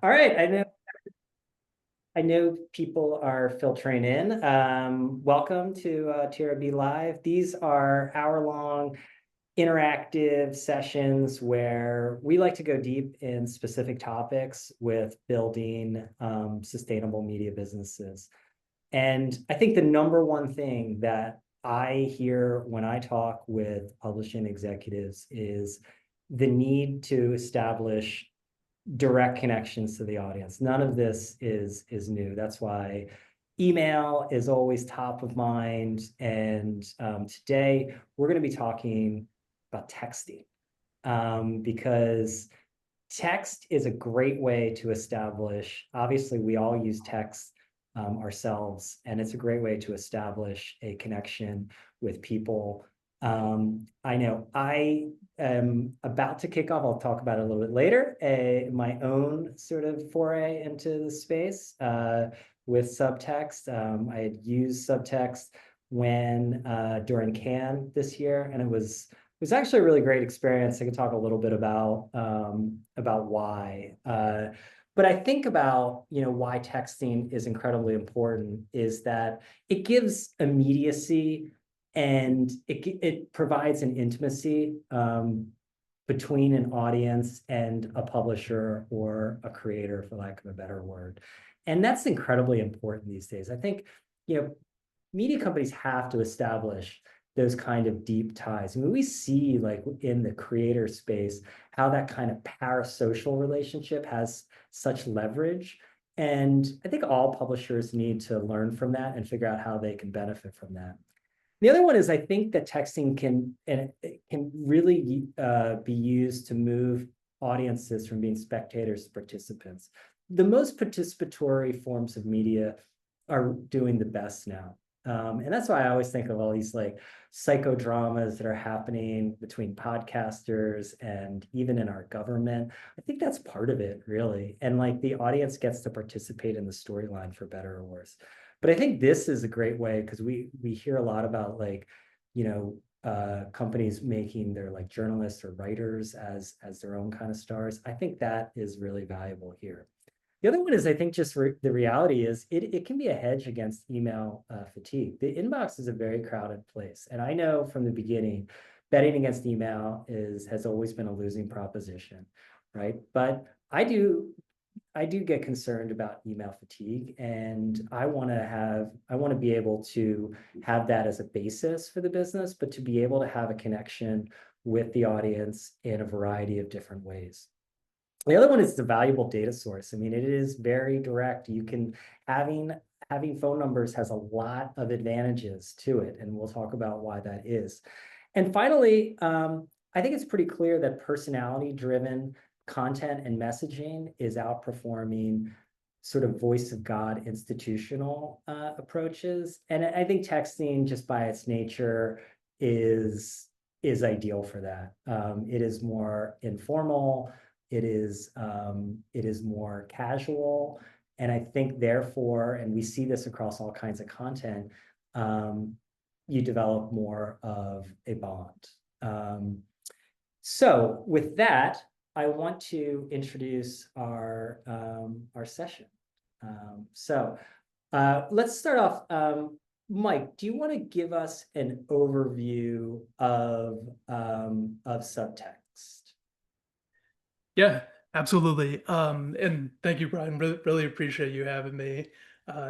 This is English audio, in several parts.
All right, I know people are filtering in. Welcome to TRB Live. These are hour-long interactive sessions where we like to go deep in specific topics with building sustainable media businesses. And I think the number one thing that I hear when I talk with publishing executives is the need to establish direct connections to the audience. None of this is new. That's why email is always top of mind. And today we're going to be talking about texting because text is a great way to establish. Obviously, we all use text ourselves, and it's a great way to establish a connection with people. I know I am about to kick off. I'll talk about it a little bit later. My own sort of foray into the space with Subtext. I had used Subtext when during Cannes this year, and it was actually a really great experience. I could talk a little bit about why. But I think about, why texting is incredibly important is that it gives immediacy and it provides an intimacy between an audience and a publisher or a creator, for lack of a better word. And that's incredibly important these days. I think, media companies have to establish those kind of deep ties. I mean, we see like in the creator space, how that kind of parasocial relationship has such leverage. And I think all publishers need to learn from that and figure out how they can benefit from that. The other one is I think that texting can really be used to move audiences from being spectators to participants. The most participatory forms of media are doing the best now. And that's why I always think of all these like psychodramas that are happening between podcasters and even in our government. I think that's part of it, really. And like the audience gets to participate in the storyline for better or worse. But I think this is a great way because we hear a lot about like, companies making their like journalists or writers as their own kind of stars. I think that is really valuable here. The other one is I think just the reality is it can be a hedge against email fatigue. The inbox is a very crowded place. And I know from the beginning, betting against email has always been a losing proposition, right? But I do get concerned about email fatigue, and I want to be able to have that as a basis for the business, but to be able to have a connection with the audience in a variety of different ways. The other one is the valuable data source. I mean, it is very direct. You can having phone numbers has a lot of advantages to it, and we'll talk about why that is. And finally, I think it's pretty clear that personality-driven content and messaging is outperforming sort of voice of God institutional approaches. And I think texting, just by its nature, is ideal for that. It is more informal. It is more casual. And I think therefore, and we see this across all kinds of content, you develop more of a bond. So with that, I want to introduce our session. Let's start off. Mike, do you want to give us an overview of Subtext? Yeah, absolutely. And thank you, Brian. Really appreciate you having me.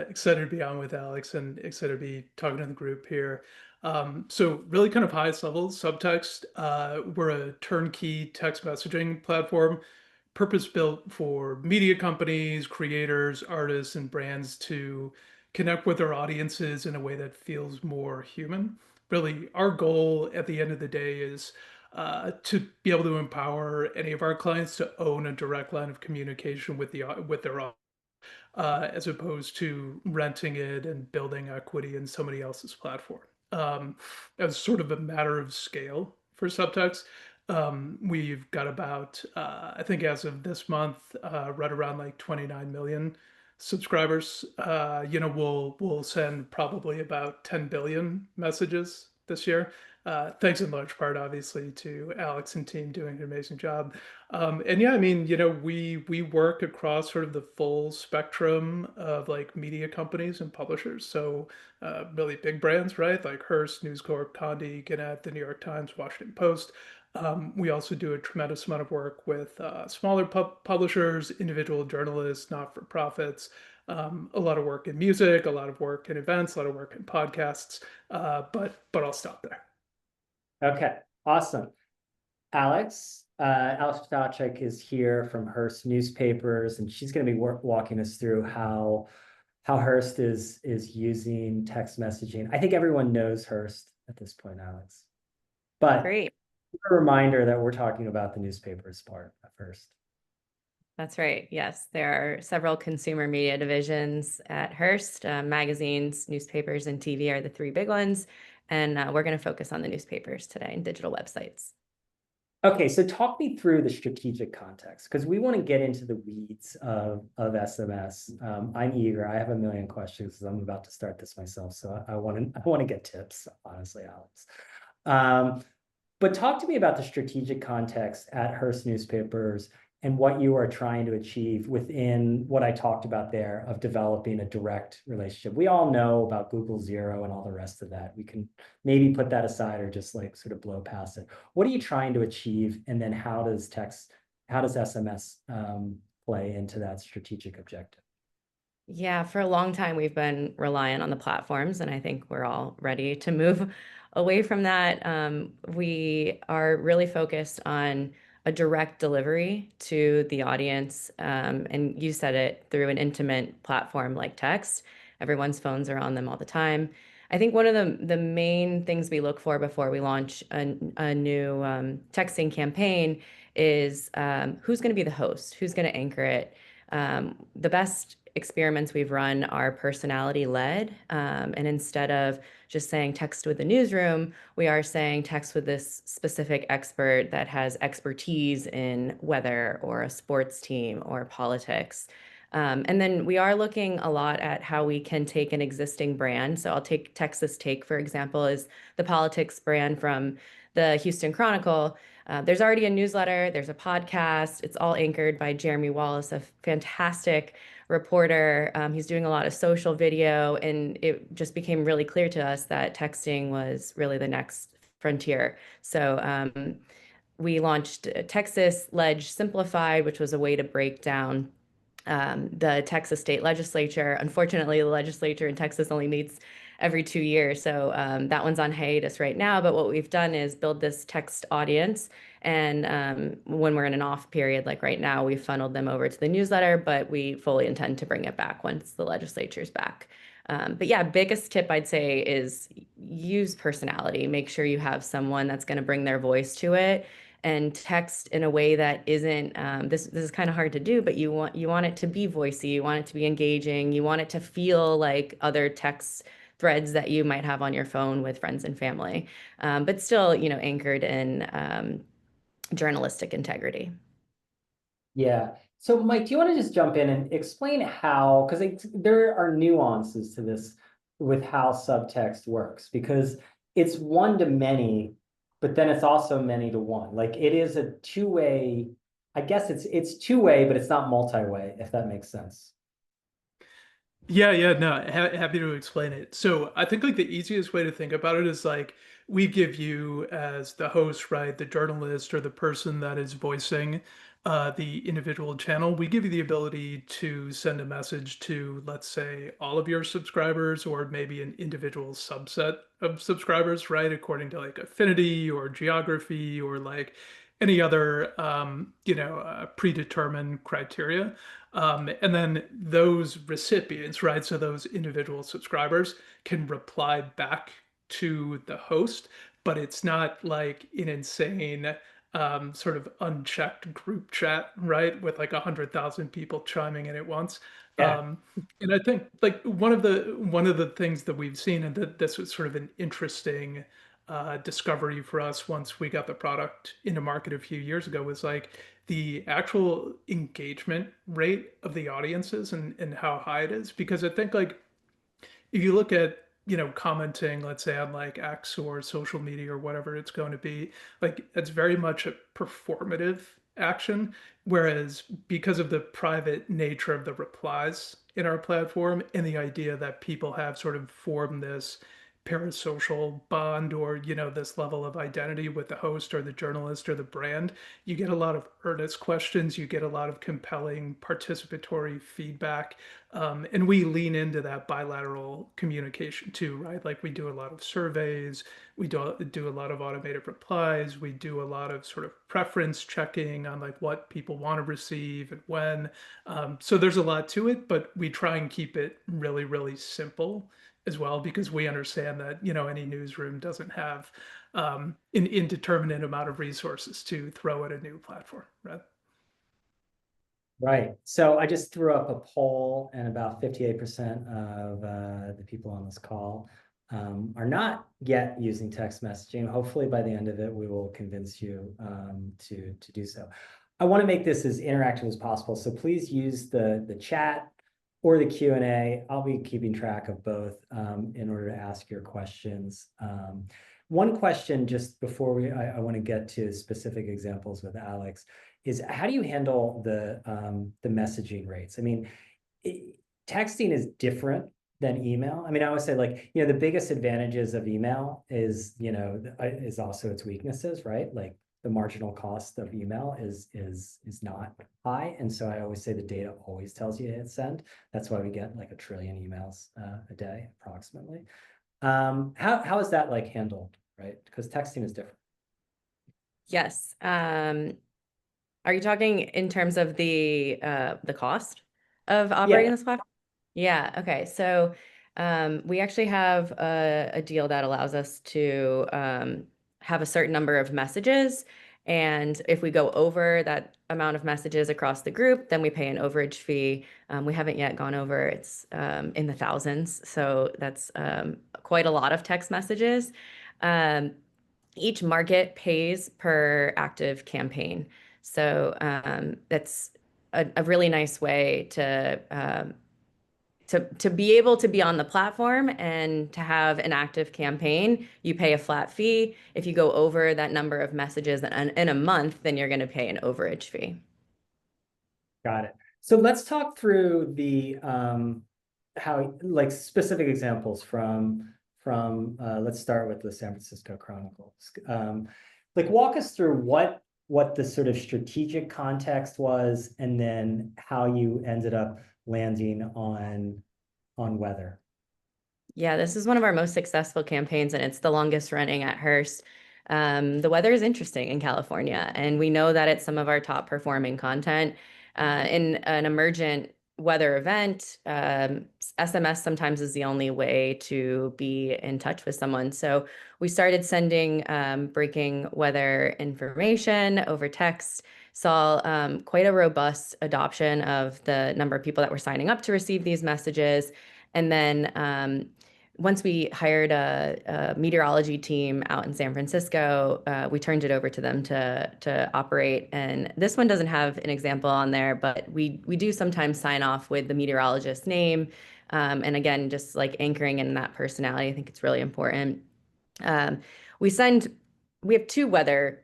Excited to be on with Alex and excited to be talking to the group here. So really kind of highest level, Subtext. We're a turnkey text messaging platform, purpose-built for media companies, creators, artists, and brands to connect with their audiences in a way that feels more human. Really, our goal at the end of the day is to be able to empower any of our clients to own a direct line of communication with their audience, as opposed to renting it and building equity in somebody else's platform. As sort of a matter of scale for Subtext, we've got about, I think as of this month, right around like 29 million subscribers. We'll send probably about 10 billion messages this year. Thanks in large part, obviously, to Alex and team doing an amazing job. And yeah, I mean, we work across sort of the full spectrum of like media companies and publishers. So really big brands, right? Like Hearst, News Corp, Condé, Gannett, the New York Times, Washington Post. We also do a tremendous amount of work with smaller publishers, individual journalists, not-for-profits, a lot of work in music, a lot of work in events, a lot of work in podcasts. But I'll stop there. Okay, awesome. Alex Ptachick is here from Hearst Newspapers, and she's going to be walking us through how Hearst is using text messaging. I think everyone knows Hearst at this point, Alex. But Great. a reminder that we're talking about the newspapers part at first. That's right. Yes, there are several consumer media divisions at Hearst. Magazines, newspapers, and TV are the three big ones. And we're going to focus on the newspapers today and digital websites. Okay, so talk me through the strategic context, because we want to get into the weeds of SMS. I'm eager. I have a million questions because I'm about to start this myself. So I want to get tips, honestly, Alex. But talk to me about the strategic context at Hearst Newspapers and what you are trying to achieve within what I talked about there of developing a direct relationship. We all know about Google Zero and all the rest of that. We can maybe put that aside or just like sort of blow past it. What are you trying to achieve? And then how does SMS play into that strategic objective? Yeah, for a long time, we've been reliant on the platforms, and I think we're all ready to move away from that. We are really focused on a direct delivery to the audience. And you said it, through an intimate platform like text. Everyone's phones are on them all the time. I think one of the main things we look for before we launch a new texting campaign is who's going to be the host, who's going to anchor it. The best experiments we've run are personality led. And instead of just saying text with the newsroom, we are saying text with this specific expert that has expertise in weather or a sports team or politics. And then we are looking a lot at how we can take an existing brand. So I'll take Texas Take, for example, is the politics brand from the Houston Chronicle. There's already a newsletter, there's a podcast. It's all anchored by Jeremy Wallace, a fantastic reporter. He's doing a lot of social video, and it just became really clear to us that texting was really the next frontier. So we launched Texas Ledge Simplified, which was a way to break down the Texas state legislature. Unfortunately, the legislature in Texas only meets every 2 years. So that one's on hiatus right now. But what we've done is build this text audience. And when we're in an off period, like right now, we've funneled them over to the newsletter, but we fully intend to bring it back once the legislature's back. But yeah, biggest tip I'd say is use personality. Make sure you have someone that's going to bring their voice to it, and text in a way that isn't this is kind of hard to do, but you want it to be voicey, you want it to be engaging, you want it to feel like other text threads that you might have on your phone with friends and family, but still, anchored in journalistic integrity. Yeah. So Mike, do you want to just jump in and explain how, because there are nuances to this with how subtext works, because it's one to many, but then it's also many to one. Like it is a two-way, I guess it's two-way, but it's not multi-way, if that makes sense. Yeah, no, happy to explain it. So I think like the easiest way to think about it is like we give you as the host, right, the journalist or the person that is voicing the individual channel, we give you the ability to send a message to, let's say, all of your subscribers or maybe an individual subset of subscribers, right, according to like affinity or geography or like any other, predetermined criteria. And then those recipients, right? So those individual subscribers can reply back to the host, but it's not like an insane sort of unchecked group chat, right? With like 100,000 people chiming in at once. Yeah. And I think like one of the things that we've seen, and that this was sort of an interesting discovery for us once we got the product into market a few years ago, was like the actual engagement rate of the audiences and how high it is. Because I think like if you look at commenting, let's say on like X or social media or whatever it's going to be, like it's very much a performative action. Whereas because of the private nature of the replies in our platform and the idea that people have sort of formed this parasocial bond or, this level of identity with the host or the journalist or the brand, you get a lot of earnest questions, you get a lot of compelling participatory feedback. And we lean into that bilateral communication too, right? Like we do a lot of surveys, we do a lot of automated replies, we do a lot of sort of preference checking on like what people want to receive and when. So there's a lot to it, but we try and keep it really, really simple as well, because we understand that, any newsroom doesn't have an indeterminate amount of resources to throw at a new platform, right? Right. So I just threw up a poll, and about 58% of the people on this call are not yet using text messaging. Hopefully by the end of it, we will convince you to do so. I want to make this as interactive as possible. So please use the chat or the Q&A. I'll be keeping track of both in order to ask your questions. One question just before I want to get to specific examples with Alex is, how do you handle the messaging rates? I mean, texting is different than email. I mean, I always say, like, the biggest advantages of email is, is also its weaknesses, right? Like the marginal cost of email is not high. And so I always say the data always tells you to hit send. That's why we get like 1 trillion emails a day, approximately. How is that like handled, right? Because texting is different. Yes. Are you talking in terms of the cost of operating this platform? Yeah. Okay. So we actually have a deal that allows us to have a certain number of messages. And if we go over that amount of messages across the group, then we pay an overage fee. We haven't yet gone over, it's in the thousands. So that's quite a lot of text messages. Each market pays per active campaign. So that's a really nice way to be able to be on the platform and to have an active campaign. You pay a flat fee. If you go over that number of messages in a month, then you're going to pay an overage fee. Got it. So let's talk through the how, like, specific examples from let's start with the San Francisco Chronicle. Like, walk us through what the sort of strategic context was, and then how you ended up landing on weather. Yeah, this is one of our most successful campaigns, and it's the longest running at Hearst. The weather is interesting in California, and we know that it's some of our top performing content. In an emergent weather event, SMS sometimes is the only way to be in touch with someone. So we started sending breaking weather information over text, saw quite a robust adoption of the number of people that were signing up to receive these messages. And then once we hired a meteorology team out in San Francisco, we turned it over to them to operate. And this one doesn't have an example on there, but we do sometimes sign off with the meteorologist's name. And again, just like anchoring in that personality, I think it's really important. We have 2 weather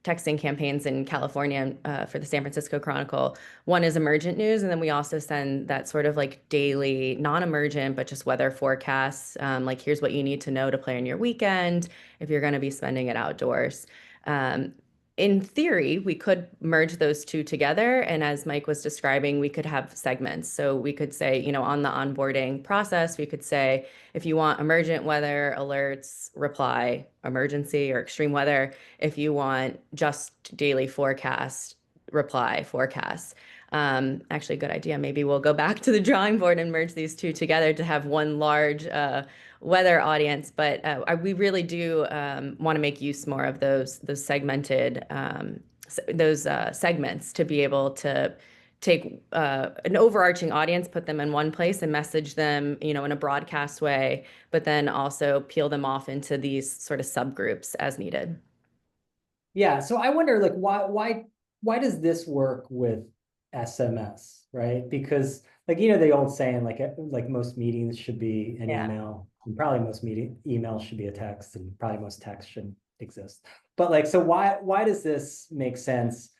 texting campaigns in California for the San Francisco Chronicle. One is emergent news, and then we also send that sort of like daily, non-emergent, but just weather forecasts. Like, here's what you need to know to plan your weekend if you're going to be spending it outdoors. In theory, we could merge those 2 together. And as Mike was describing, we could have segments. So we could say, on the onboarding process, we could say, if you want emergent weather alerts, reply emergency or extreme weather. If you want just daily forecast, reply forecast. Actually, a good idea. Maybe we'll go back to the drawing board and merge these 2 together to have one large weather audience. But we really do want to make use more of those segmented segments to be able to take an overarching audience, put them in one place and message them, in a broadcast way, but then also peel them off into these sort of subgroups as needed. Yeah. So I wonder, like, why does this work with SMS, right? Because, like, the old saying, like most meetings should be an email And probably most media emails should be a text, and probably most text shouldn't exist. But like, so why does this make sense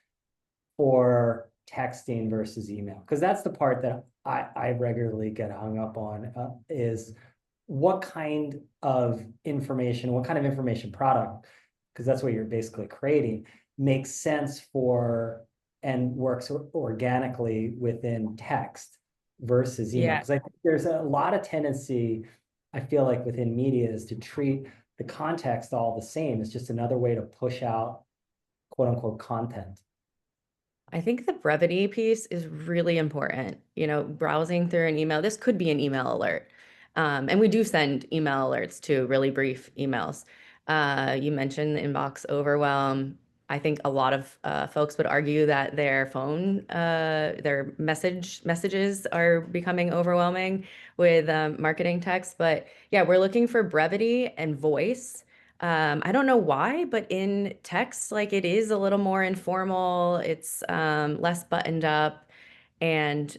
for texting versus email? Because that's the part that I regularly get hung up on, is what kind of information product, because that's what you're basically creating, makes sense for and works organically within text versus email. Yeah. Because I think there's a lot of tendency, I feel like, within media is to treat the context all the same. It's just another way to push out quote unquote content. I think the brevity piece is really important. You know, browsing through an email, this could be an email alert. And we do send email alerts to really brief emails. You mentioned the inbox overwhelm. I think a lot of folks would argue that their phone, their messages are becoming overwhelming with marketing text. But yeah, we're looking for brevity and voice. I don't know why, but in text, like it is a little more informal. It's less buttoned up, and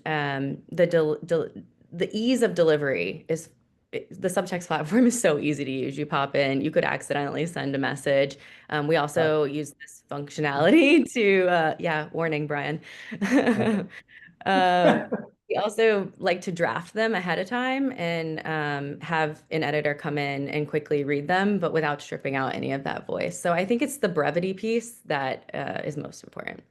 the ease of delivery is the Subtext platform is so easy to use. You pop in, you could accidentally send a message. We also use this functionality to, yeah, warning, Brian. We also like to draft them ahead of time and have an editor come in and quickly read them, but without stripping out any of that voice. So I think it's the brevity piece that is most important.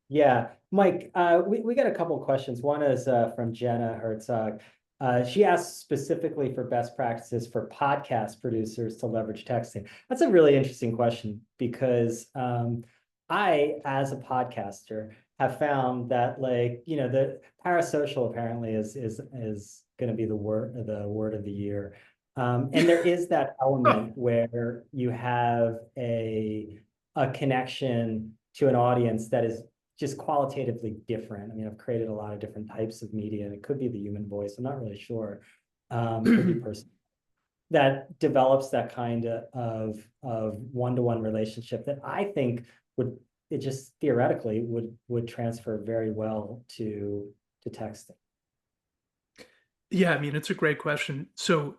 Yeah, Mike, we got a couple of questions. One is from Jenna Herzog. She asked specifically for best practices for podcast producers to leverage texting. That's a really interesting question because I, as a podcaster, have found that, like, you know, the parasocial apparently is going to be the word of the year. And there is that element where you have a connection to an audience that is just qualitatively different. I mean, I've created a lot of different types of media, and it could be the human voice. I'm not really sure. Could be person that develops that kind of one-to-one relationship that I think it just theoretically would transfer very well to texting. Yeah, I mean, it's a great question. So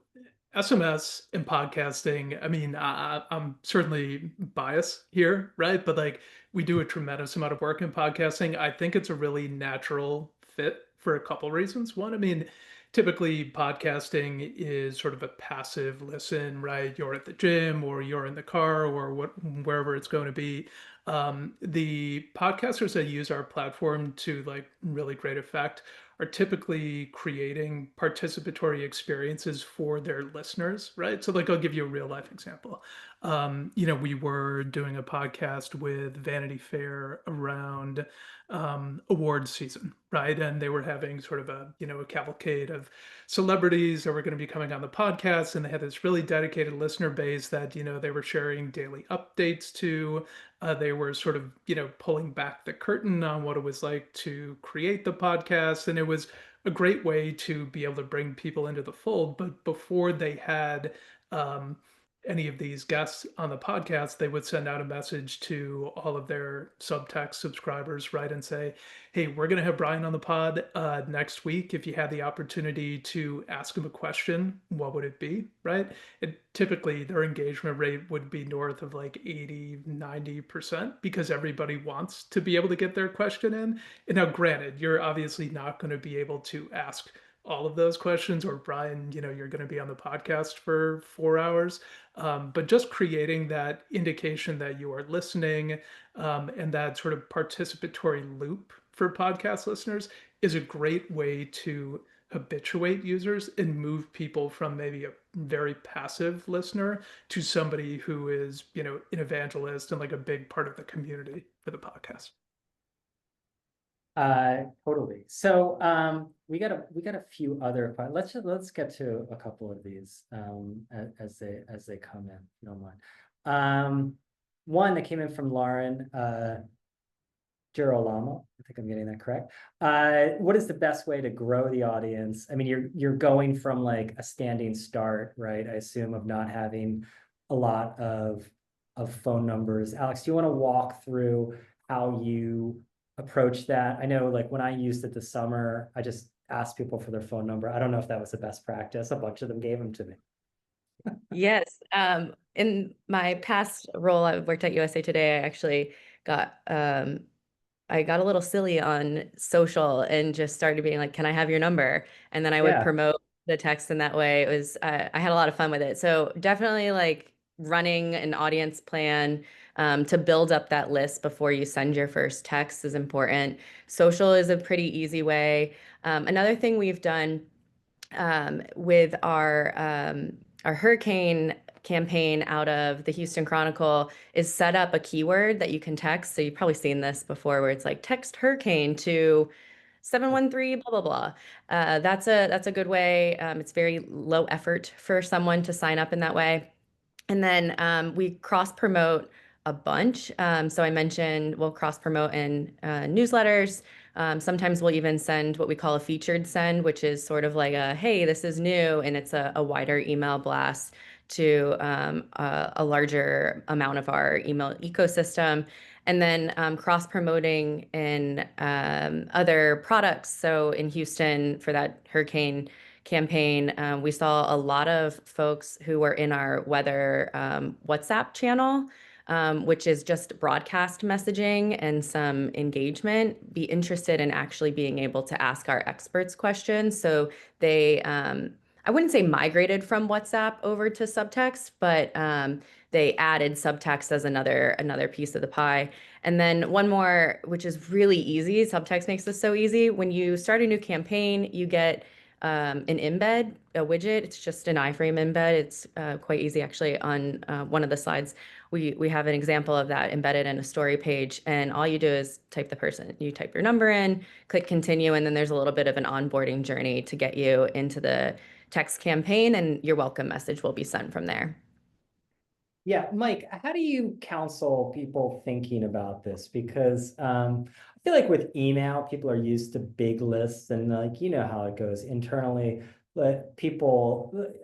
SMS and podcasting, I mean, I'm certainly biased here, right? But like, we do a tremendous amount of work in podcasting. I think it's a really natural fit for a couple reasons. One, I mean, typically podcasting is sort of a passive listen, right? You're at the gym or you're in the car or wherever it's going to be. The podcasters that use our platform to like really great effect are typically creating participatory experiences for their listeners, right? So, like, I'll give you a real life example. You know, we were doing a podcast with Vanity Fair around awards season, right? And they were having sort of a, you know, a cavalcade of celebrities that were going to be coming on the podcast. And they had this really dedicated listener base that, you know, they were sharing daily updates to. They were sort of, you know, pulling back the curtain on what it was like to create the podcast. And it was a great way to be able to bring people into the fold. But before they had um, any of these guests on the podcast, they would send out a message to all of their Subtext subscribers, right? And say, hey, we're going to have Brian on the pod next week. If you had the opportunity to ask him a question, what would it be, right? Typically their engagement rate would be north of like 80-90% because everybody wants to be able to get their question in. And now granted, you're obviously not going to be able to ask all of those questions, or Brian, you know, you're going to be on the podcast for 4 hours. But just creating that indication that you are listening, and that sort of participatory loop for podcast listeners is a great way to habituate users and move people from maybe a very passive listener to somebody who is, you know, an evangelist and like a big part of the community for the podcast. Totally. So we got a few other, let's get to a couple of these as they come in, if you don't mind. One that came in from Lauren Girolamo, I think I'm getting that correct. What is the best way to grow the audience? I mean, you're going from like a standing start, right? I assume, of not having a lot of phone numbers. Alex, do you want to walk through how you approach that? I know like when I used it this summer, I just asked people for their phone number. I don't know if that was the best practice. A bunch of them gave them to me. Yes. In my past role, I worked at USA Today. Got I got a little silly on social and just started being like, "Can I have your number?" And then I would Yeah. promote the text in that way. It was I had a lot of fun with it. So definitely like running an audience plan to build up that list before you send your first text is important. Social is a pretty easy way. Another thing we've done with our hurricane campaign out of the Houston Chronicle is set up a keyword that you can text. So you've probably seen this before where it's like text hurricane to 713 blah blah blah. That's a good way. It's very low effort for someone to sign up in that way. And then we cross promote a bunch. So I mentioned we'll cross promote in newsletters. Sometimes we'll even send what we call a featured send, which is sort of like a, hey, this is new, and it's a wider email blast to a larger amount of our email ecosystem. And then cross promoting in other products. So in Houston for that hurricane campaign, we saw a lot of folks who were in our weather WhatsApp channel, which is just broadcast messaging and some engagement, be interested in actually being able to ask our experts questions. So they, I wouldn't say migrated from WhatsApp over to Subtext, but they added Subtext as another piece of the pie. And then one more, which is really easy. Subtext makes this so easy. When you start a new campaign, you get an embed, a widget. It's just an iframe embed. It's quite easy actually. On one of the slides, we have an example of that embedded in a story page. And all you do is you type your number in, click continue, and then there's a little bit of an onboarding journey to get you into the text campaign, and your welcome message will be sent from there. Yeah, Mike, how do you counsel people thinking about this? Because I feel like with email, people are used to big lists and like, you know how it goes internally, but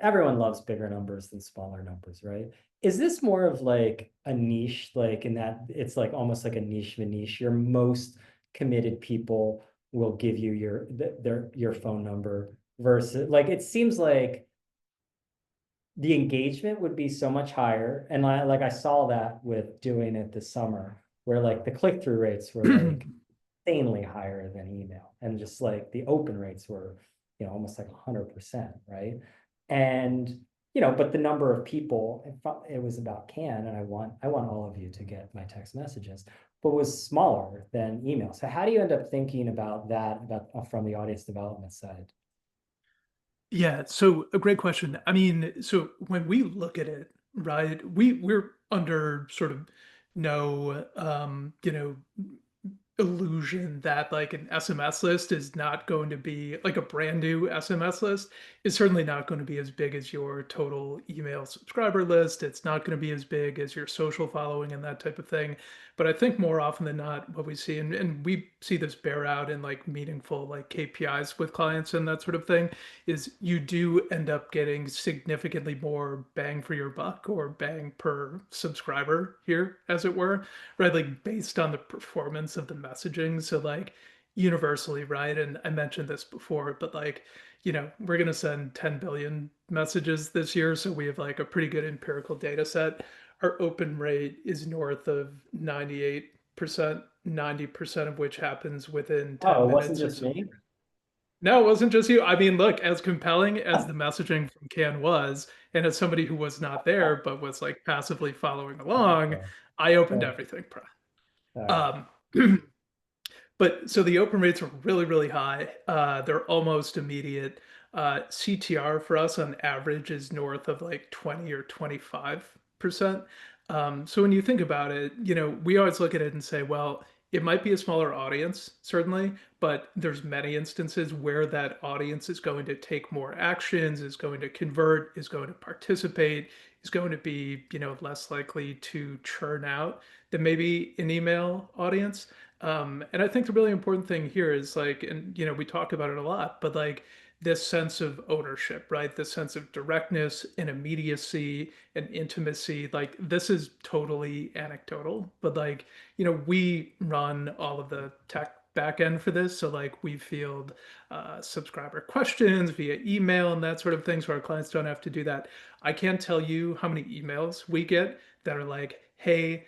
everyone loves bigger numbers than smaller numbers, right? Is this more of like a niche, like in that it's like almost like a niche of a niche? Your most committed people will give you your phone number versus like it seems like the engagement would be so much higher. And I saw that with doing it this summer, where like the click-through rates were like insanely higher than email. And just like the open rates were, almost like 100%, right? And, but the number of people, it was about can, and I want all of you to get my text messages, but was smaller than email. So how do you end up thinking about that, from the audience development side? Yeah, so a great question. I mean, so when we look at it, right, we're under sort of no illusion that like an SMS list is not going to be like a brand new SMS list is certainly not going to be as big as your total email subscriber list. It's not going to be as big as your social following and that type of thing. But I think more often than not, what we see, and we see this bear out in like meaningful like KPIs with clients and that sort of thing, is you do end up getting significantly more bang for your buck or bang per subscriber here, as it were, right? Like based on the performance of the messaging. So like universally, right? And I mentioned this before, but like, we're going to send 10 billion messages this year. So we have like a pretty good empirical data set. Our open rate is north of 98%, 90% of which happens within 10 Oh, it wasn't minutes or just so. me? No, it wasn't just you. I mean, look, as compelling as the messaging from Can was, and as somebody who was not there but was like passively following along, Okay. I opened Okay. everything. All right. Um, but so the open rates are really, really high. They're almost immediate. CTR for us on average is north of like 20 or 25%. So when you think about it, we always look at it and say, well, it might be a smaller audience, certainly, but there's many instances where that audience is going to take more actions, is going to convert, is going to participate, is going to be, less likely to churn out than maybe an email audience. And I think the really important thing here is like, and we talk about it a lot, but like this sense of ownership, right? This sense of directness and immediacy and intimacy. Like this is totally anecdotal, but like, we run all of the tech backend for this. So like we field subscriber questions via email and that sort of thing. So our clients don't have to do that. I can't tell you how many emails we get that are like, hey,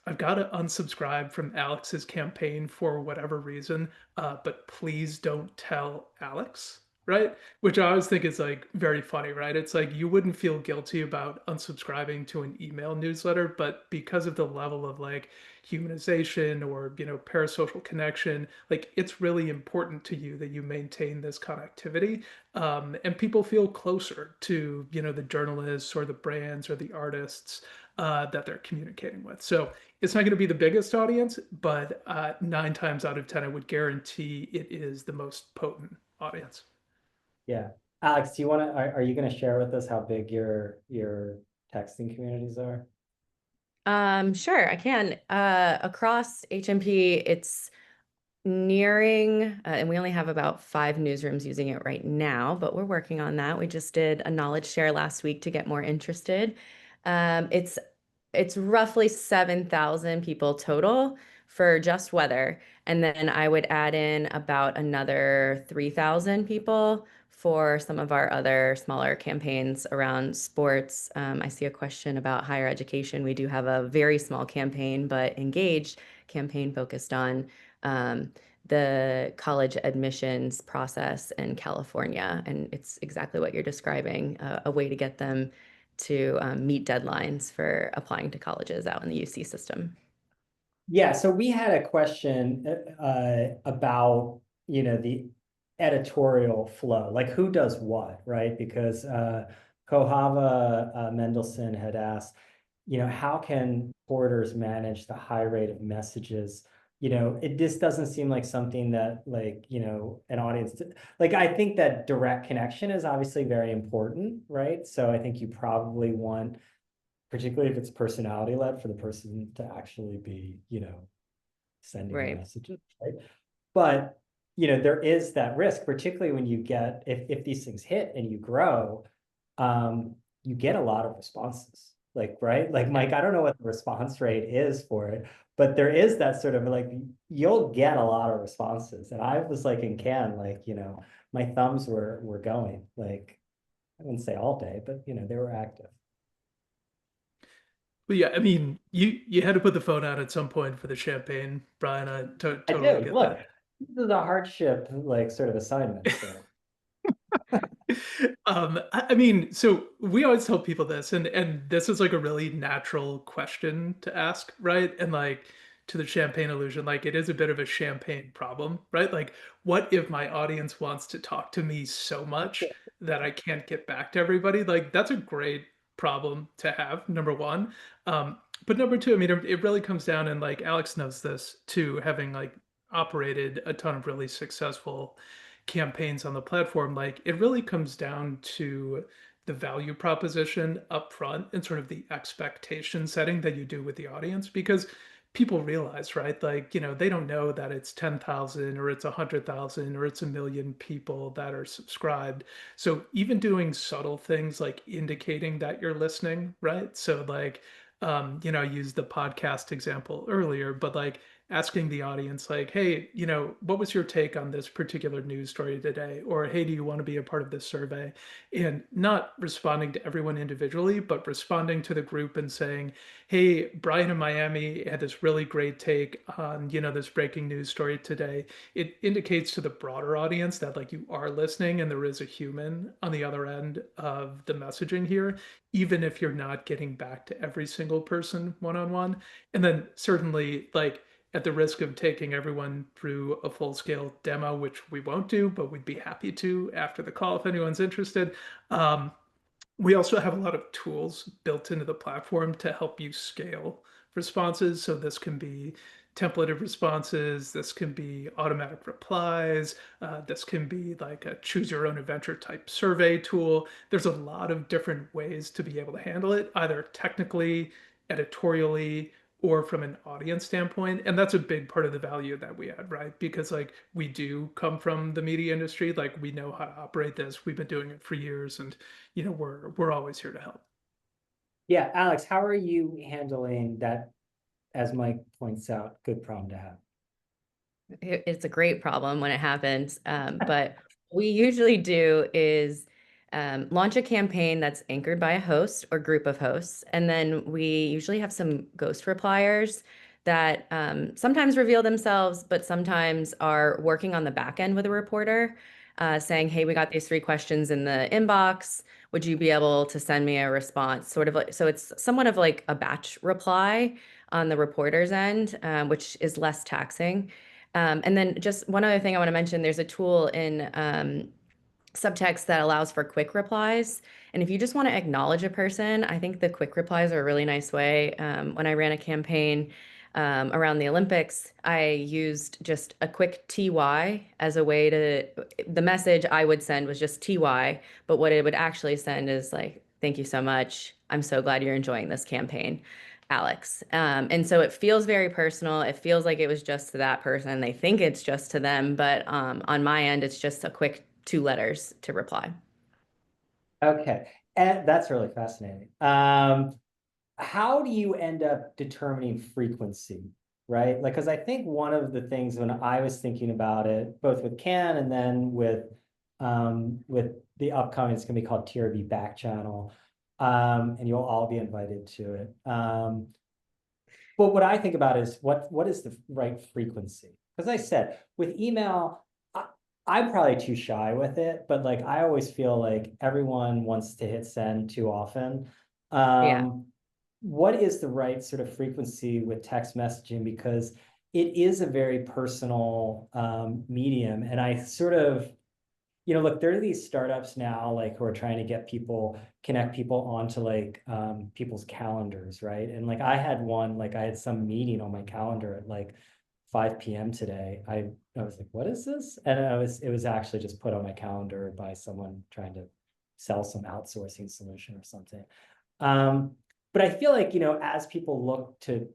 I've got to unsubscribe from Alex's campaign for whatever reason, but please don't tell Alex, right? Which I always think is like very funny, right? It's like you wouldn't feel guilty about unsubscribing to an email newsletter, but because of the level of like humanization or, parasocial connection, like it's really important to you that you maintain this connectivity. And people feel closer to, the journalists or the brands or the artists that they're communicating with. So it's not going to be the biggest audience, but 9 times out of 10, I would guarantee it is the most potent audience. Yeah. Alex, do you want to, are you going to share with us how big your texting communities are? Sure, I can. Across HMP, it's nearing, and we only have about 5 newsrooms using it right now, but we're working on that. We just did a knowledge share last week to get more interested. It's roughly 7,000 people total for just weather. And then I would add in about another 3,000 people for some of our other smaller campaigns around sports. I see a question about higher education. We do have a very small campaign, but engaged campaign focused on the college admissions process in California. And it's exactly what you're describing, a way to get them to meet deadlines for applying to colleges out in the UC system. Yeah, so we had a question about, the editorial flow, like who does what, right? Because Kohava Mendelson had asked, how can porters manage the high rate of messages? This doesn't seem like something that like, an audience, like I think that direct connection is obviously very important, right? So I think you probably want, particularly if it's personality led, for the person to actually be, sending the Right. messages, right? But, there is that risk, particularly when you get, if these things hit and you grow, you get a lot of responses. Like, right? Like, Mike, I don't know what the response rate is for it, but there is that sort of like, you'll get a lot of responses. And I was like in Cannes, like, my thumbs were going, like, I wouldn't say all day, but they were active. But yeah, I mean, you had to put the phone out at some point for the champagne, Brian. I I totally did. get Look, that. this is a hardship, like sort of assignment. So I mean, so we always tell people this, and this is like a really natural question to ask, right? And like to the champagne illusion, like it is a bit of a champagne problem, right? Like, what if my audience wants to talk to me so much that I can't get back to everybody? Like, that's a great problem to have, number one. But number two, I mean, it really comes down, and like Alex knows this too, having like operated a ton of really successful campaigns on the platform, like it really comes down to the value proposition up front and sort of the expectation setting that you do with the audience, because people realize, right, like, they don't know that it's 10,000 or it's 100,000 or it's a million people that are subscribed. So even doing subtle things like indicating that you're listening, right? So like, I used the podcast example earlier, but like asking the audience like, hey, what was your take on this particular news story today? Or hey, do you want to be a part of this survey? And not responding to everyone individually, but responding to the group and saying, hey, Brian in Miami had this really great take on, this breaking news story today. It indicates to the broader audience that like you are listening and there is a human on the other end of the messaging here, even if you're not getting back to every single person one-on-one. And then certainly like, at the risk of taking everyone through a full-scale demo, which we won't do, but we'd be happy to after the call if anyone's interested. We also have a lot of tools built into the platform to help you scale responses. So this can be templated responses, this can be automatic replies, this can be like a choose your own adventure type survey tool. There's a lot of different ways to be able to handle it, either technically, editorially, or from an audience standpoint. And that's a big part of the value that we add, right? Because like we do come from the media industry, like we know how to operate this. We've been doing it for years, and we're always here to help. Yeah, Alex, how are you handling that, as Mike points out, good problem to have? It's a great problem when it happens. But what we usually do is launch a campaign that's anchored by a host or group of hosts. And then we usually have some ghost repliers that sometimes reveal themselves, but sometimes are working on the back end with a reporter, saying, hey, we got these 3 questions in the inbox. Would you be able to send me a response? Sort of like, so it's somewhat of like a batch reply on the reporter's end, which is less taxing. And then just one other thing I want to mention, there's a tool in Subtext that allows for quick replies. And if you just want to acknowledge a person, I think the quick replies are a really nice way. When I ran a campaign around the Olympics, I used just a quick TY as a way to, the message I would send was just TY, but what it would actually send is like, thank you so much. I'm so glad you're enjoying this campaign, Alex. And so it feels very personal. It feels like it was just to that person. They think it's just to them, but on my end, it's just a quick 2 letters to reply. Okay, and that's really fascinating. How do you end up determining frequency, right? Like, because I think one of the things when I was thinking about it, both with Can and then with the upcoming, it's going to be called TRB Back Channel, and you'll all be invited to it. But what I think about is what is the right frequency? Because I said with email, I'm probably too shy with it, but like I always feel like everyone wants to hit send too often. Yeah. What is the right sort of frequency with text messaging? Because it is a very personal medium. And I sort of, look, there are these startups now, like who are trying to get connect people onto like people's calendars, right? And like I had one, like I had some meeting on my calendar at like 5 p.m. today. I was like, what is this? And it was actually just put on my calendar by someone trying to sell some outsourcing solution or something. But I feel like, as people look to,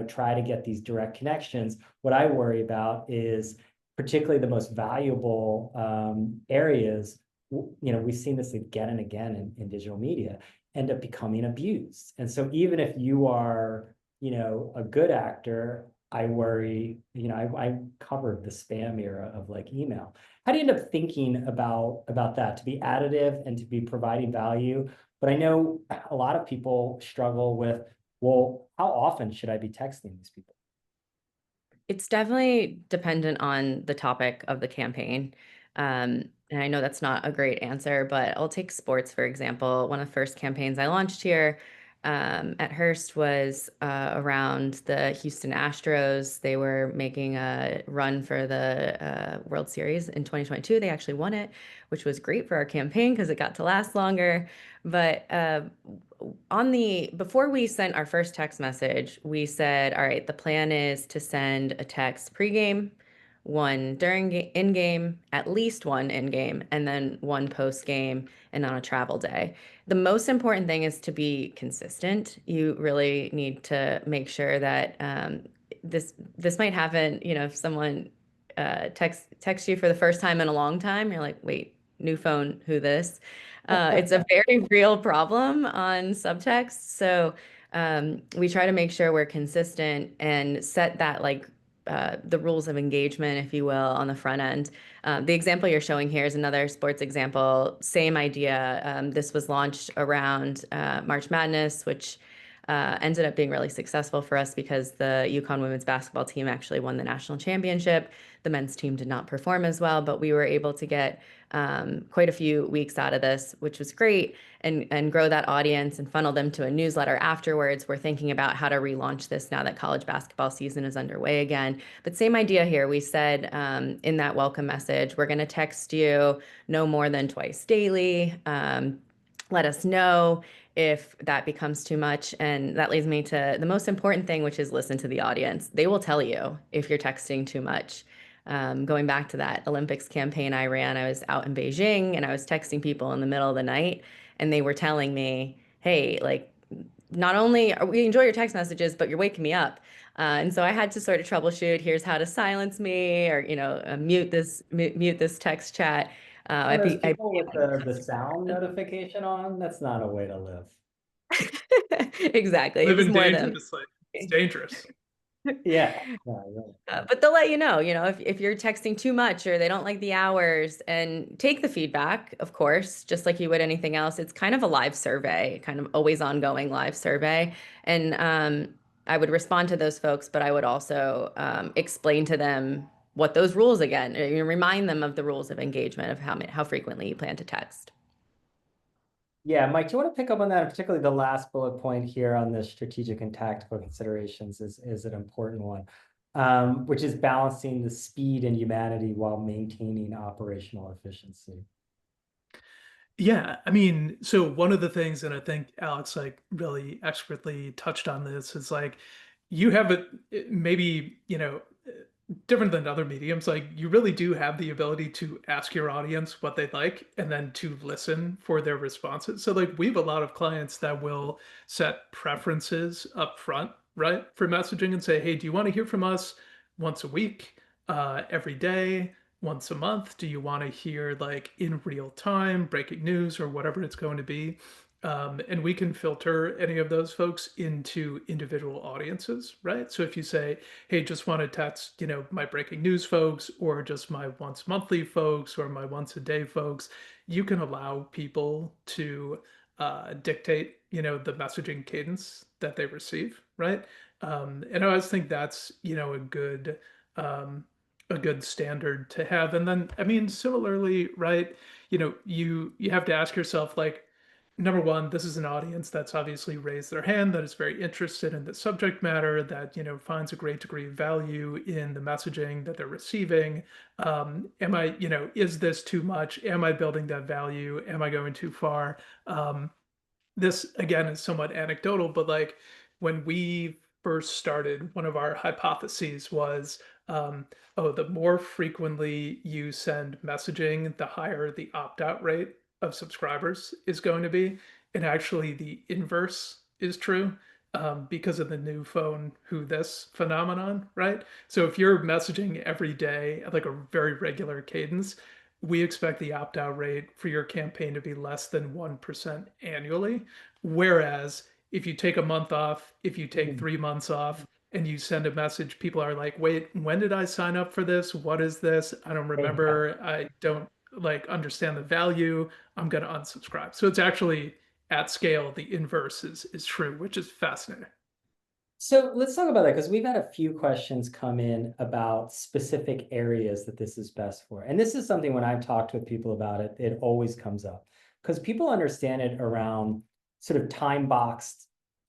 try to get these direct connections, what I worry about is particularly the most valuable areas, we've seen this again and again in digital media, end up becoming abused. And so even if you are, a good actor, I worry, I covered the spam era of like email. How do you end up thinking about that to be additive and to be providing value? But I know a lot of people struggle with, well, how often should I be texting these people? It's definitely dependent on the topic of the campaign. And I know that's not a great answer, but I'll take sports, for example. One of the first campaigns I launched here at Hearst was around the Houston Astros. They were making a run for the World Series in 2022. They actually won it, which was great for our campaign because it got to last longer. But before we sent our first text message, we said, all right, the plan is to send a text pregame, one during in game, at least one in game, and then one post game and on a travel day. The most important thing is to be consistent. You really need to make sure that this might happen. If someone texts you for the first time in a long time, you're like, wait, new phone, who this? It's a very real problem on Subtext. So we try to make sure we're consistent and set that like the rules of engagement, if you will, on the front end. The example you're showing here is another sports example. Same idea. This was launched around March Madness, which ended up being really successful for us because the UConn women's basketball team actually won the national championship. The men's team did not perform as well, but we were able to get quite a few weeks out of this, which was great, and grow that audience and funnel them to a newsletter afterwards. We're thinking about how to relaunch this now that college basketball season is underway again. But same idea here. We said in that welcome message, we're going to text you no more than twice daily. Let us know if that becomes too much. And that leads me to the most important thing, which is listen to the audience. They will tell you if you're texting too much. Going back to that Olympics campaign I ran, I was out in Beijing and I was texting people in the middle of the night and they were telling me, hey, like not only we enjoy your text messages, but you're waking me up. And so I had to sort of troubleshoot, here's how to silence me, or, mute this text chat. And those I people with the sound notification on, that's not a way to live. exactly. It Living was more than dangerously. It's dangerous. Yeah. No, But they'll let you know, if you're texting too much or they don't like the hours, and take the feedback, of course, just like you would anything else. It's kind of a live survey, kind of always ongoing live survey. And I would respond to those folks, but I would also explain to them what those rules again, remind them of the rules of engagement of how frequently you plan to text. Yeah, Mike, do you want to pick up on that, particularly the last bullet point here on the strategic and tactical considerations is an important one, which is balancing the speed and humanity while maintaining operational efficiency. Yeah, I mean, so one of the things, and I think Alex like really expertly touched on this, is like you have maybe, different than other mediums, like you really do have the ability to ask your audience what they like and then to listen for their responses. So like we have a lot of clients that will set preferences up front, right, for messaging and say, hey, do you want to hear from us once a week, every day, once a month? Do you want to hear like in real time breaking news or whatever it's going to be? And we can filter any of those folks into individual audiences, right? So if you say, hey, just want to text, my breaking news folks, or just my once monthly folks, or my once a day folks, you can allow people to dictate, the messaging cadence that they receive, right? And I always think that's, a good standard to have. And then, I mean, similarly, right? You have to ask yourself, like, number one, this is an audience that's obviously raised their hand, that is very interested in the subject matter, that finds a great degree of value in the messaging that they're receiving. Am I, is this too much? Am I building that value? Am I going too far? This again is somewhat anecdotal, but like when we first started, one of our hypotheses was, oh, the more frequently you send messaging, the higher the opt-out rate of subscribers is going to be. And actually, the inverse is true, because of the new phone who this phenomenon, right? So if you're messaging every day at like a very regular cadence, we expect the opt-out rate for your campaign to be less than 1% annually. Whereas if you take a month off, if you take 3 months off, and you send a message, people are like, wait, when did I sign up for this? What is this? I don't remember. I don't like understand the value. I'm going to unsubscribe. So it's actually at scale, the inverse is true, which is fascinating. So let's talk about that, because we've had a few questions come in about specific areas that this is best for. And this is something when I've talked with people about it, it always comes up, because people understand it around sort of time boxed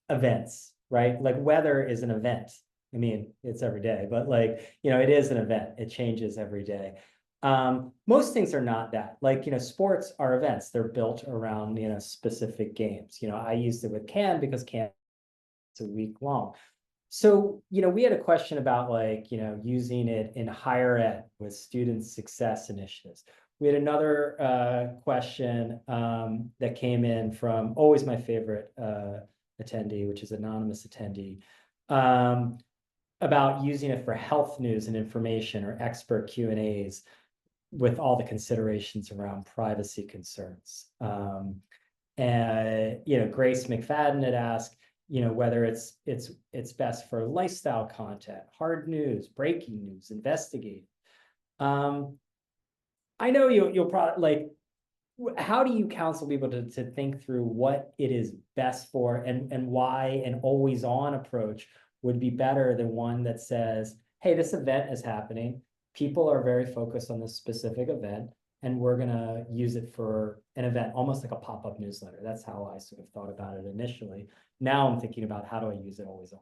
events, right? Like weather is an event. I mean, it's every day, but like, it is an event. It changes every day. Most things are not that. Like, sports are events. They're built around, specific games. I used it with CAN because CAN a week long. So, we had a question about like, using it in higher ed with student success initiatives. We had another question that came in from always my favorite attendee, which is anonymous attendee, about using it for health news and information or expert Q&As with all the considerations around privacy concerns. And, Grace McFadden had asked, whether it's best for lifestyle content, hard news, breaking news, investigative. I know you'll probably like, how do you counsel people to think through what it is best for, and why an always on approach would be better than one that says, hey, this event is happening. People are very focused on this specific event, and we're going to use it for an event, almost like a pop-up newsletter. That's how I sort of thought about it initially. Now I'm thinking about how do I use it always on.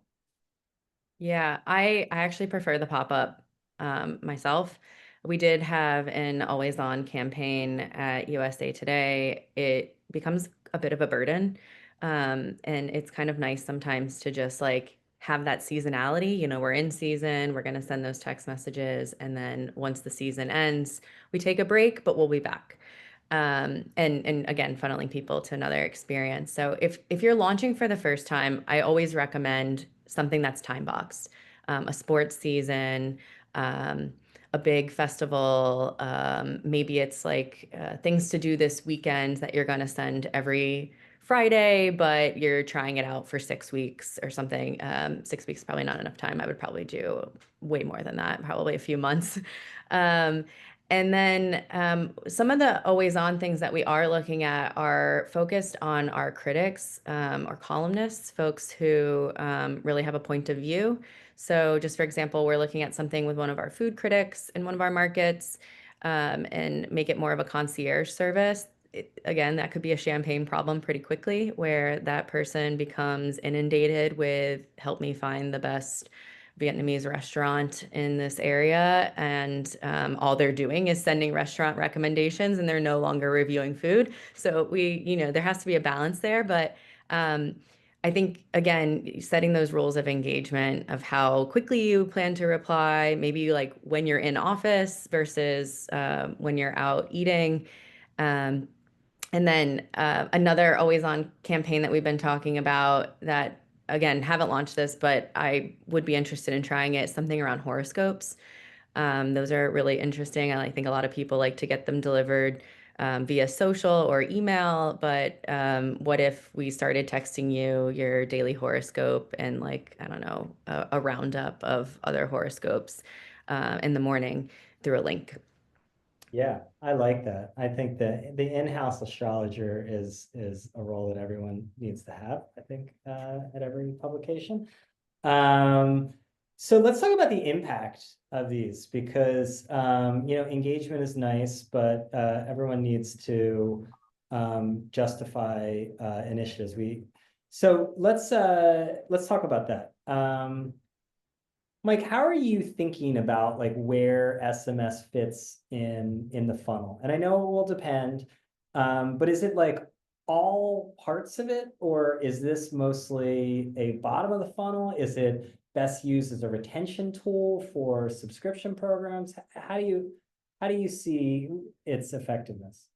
Yeah, I actually prefer the pop-up myself. We did have an always on campaign at USA Today. It becomes a bit of a burden. And it's kind of nice sometimes to just like have that seasonality. We're in season, we're going to send those text messages. And then once the season ends, we take a break, but we'll be back. And again, funneling people to another experience. So if you're launching for the first time, I always recommend something that's time boxed, a sports season, um, a big festival. Maybe it's like things to do this weekend that you're going to send every Friday, but you're trying it out for 6 weeks or something. 6 weeks is probably not enough time. I would probably do way more than that, probably a few months. Um, and then some of the always on things that we are looking at are focused on our critics or columnists, folks who really have a point of view. So just for example, we're looking at something with one of our food critics in one of our markets and make it more of a concierge service. Again, that could be a champagne problem pretty quickly where that person becomes inundated with help me find the best Vietnamese restaurant in this area, and all they're doing is sending restaurant recommendations, and they're no longer reviewing food. So there has to be a balance there, but I think again, setting those rules of engagement of how quickly you plan to reply, maybe like when you're in office versus when you're out eating. Um, and then another always on campaign that we've been talking about that, again, haven't launched this, but I would be interested in trying it, something around horoscopes. Those are really interesting. I think a lot of people like to get them delivered via social or email, but what if we started texting you your daily horoscope and like, I don't know, a roundup of other horoscopes in the morning through a link? Yeah, I like that. I think that the in-house astrologer is a role that everyone needs to have, I think, at every publication. Um, so let's talk about the impact of these because engagement is nice, but everyone needs to justify initiatives. So let's talk about that. Mike, how are you thinking about like where SMS fits in the funnel? And I know it will depend, but is it like all parts of it, or is this mostly a bottom of the funnel? Is it best used as a retention tool for subscription programs? How do you see its effectiveness?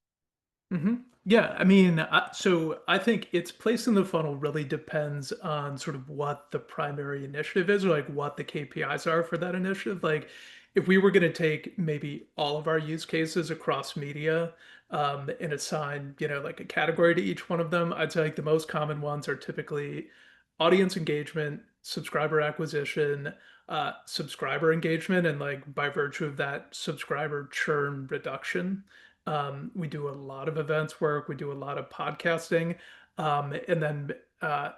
Yeah, I mean, so I think its place in the funnel really depends on sort of what the primary initiative is, or like what the KPIs are for that initiative. Like, if we were going to take maybe all of our use cases across media, and assign, like a category to each one of them, I'd say like the most common ones are typically audience engagement, subscriber acquisition, subscriber engagement, and like by virtue of that, subscriber churn reduction. We do a lot of events work. We do a lot of podcasting, and then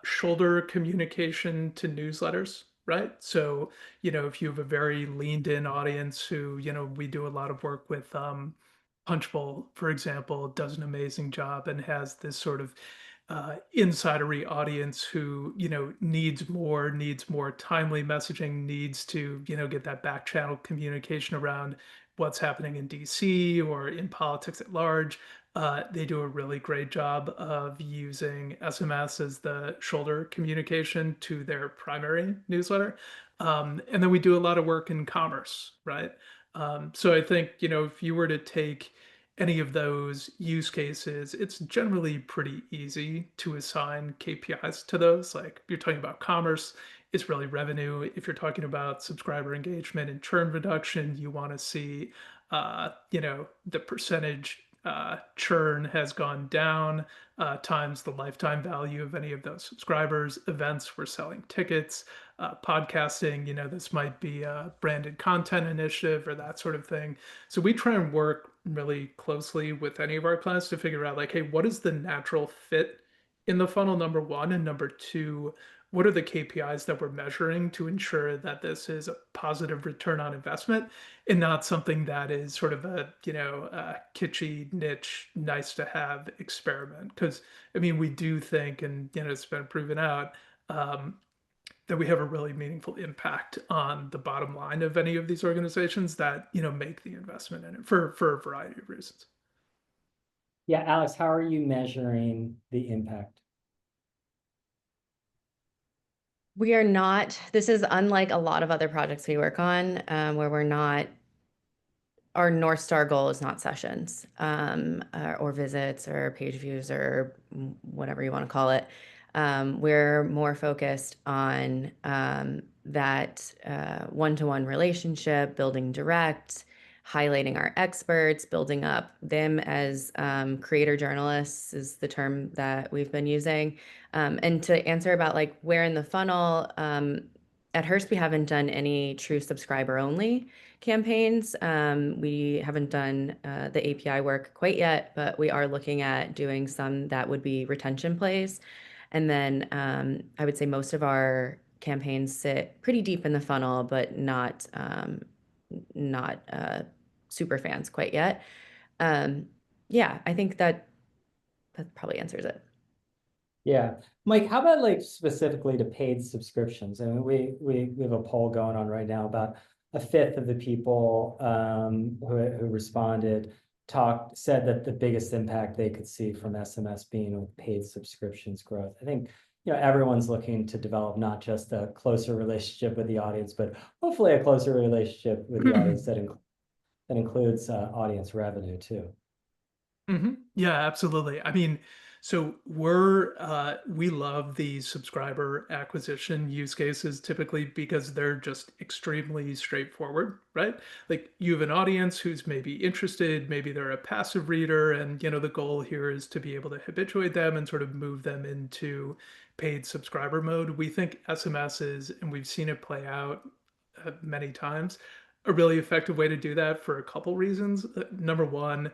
shoulder communication to newsletters, right? So, if you have a very leaned in audience who, we do a lot of work with Punchbowl, for example, does an amazing job and has this sort of insidery audience who needs more timely messaging, needs to get that back channel communication around what's happening in DC or in politics at large. They do a really great job of using SMS as the shoulder communication to their primary newsletter. And then we do a lot of work in commerce, right? So I think, if you were to take any of those use cases, it's generally pretty easy to assign KPIs to those. Like you're talking about commerce, it's really revenue. If you're talking about subscriber engagement and churn reduction, you want to see, the percentage churn has gone down times the lifetime value of any of those subscribers. Events, we're selling tickets. Podcasting, this might be a branded content initiative or that sort of thing. So we try and work really closely with any of our clients to figure out like, hey, what is the natural fit in the funnel, number one, and number two, what are the KPIs that we're measuring to ensure that this is a positive return on investment and not something that is sort of a kitschy niche, nice to have experiment. Because I mean, we do think, and it's been proven out, um, that we have a really meaningful impact on the bottom line of any of these organizations that make the investment in it for a variety of reasons. Yeah, Alex, how are you measuring the impact? We are not, this is unlike a lot of other projects we work on, where we're not our North Star goal is not sessions, or visits or page views or whatever you want to call it. We're more focused on that one-to-one relationship, building direct, highlighting our experts, building up them as creator journalists is the term that we've been using. And to answer about like where in the funnel, at Hearst, we haven't done any true subscriber only campaigns. We haven't done the API work quite yet, but we are looking at doing some that would be retention plays. And then I would say most of our campaigns sit pretty deep in the funnel, but not super fans quite yet. Yeah, I think that probably answers it. Yeah. Mike, how about like specifically to paid subscriptions? I mean, we have a poll going on right now. About a fifth of the people who responded said that the biggest impact they could see from SMS being with paid subscriptions growth. I think, everyone's looking to develop not just a closer relationship with the audience, but hopefully a closer relationship with the audience that includes audience revenue too. Yeah, absolutely. I mean, so we love the subscriber acquisition use cases typically because they're just extremely straightforward, right? Like you have an audience who's maybe interested, maybe they're a passive reader, and the goal here is to be able to habituate them and sort of move them into paid subscriber mode. We think SMS is, and we've seen it play out many times, a really effective way to do that for a couple reasons. Number one,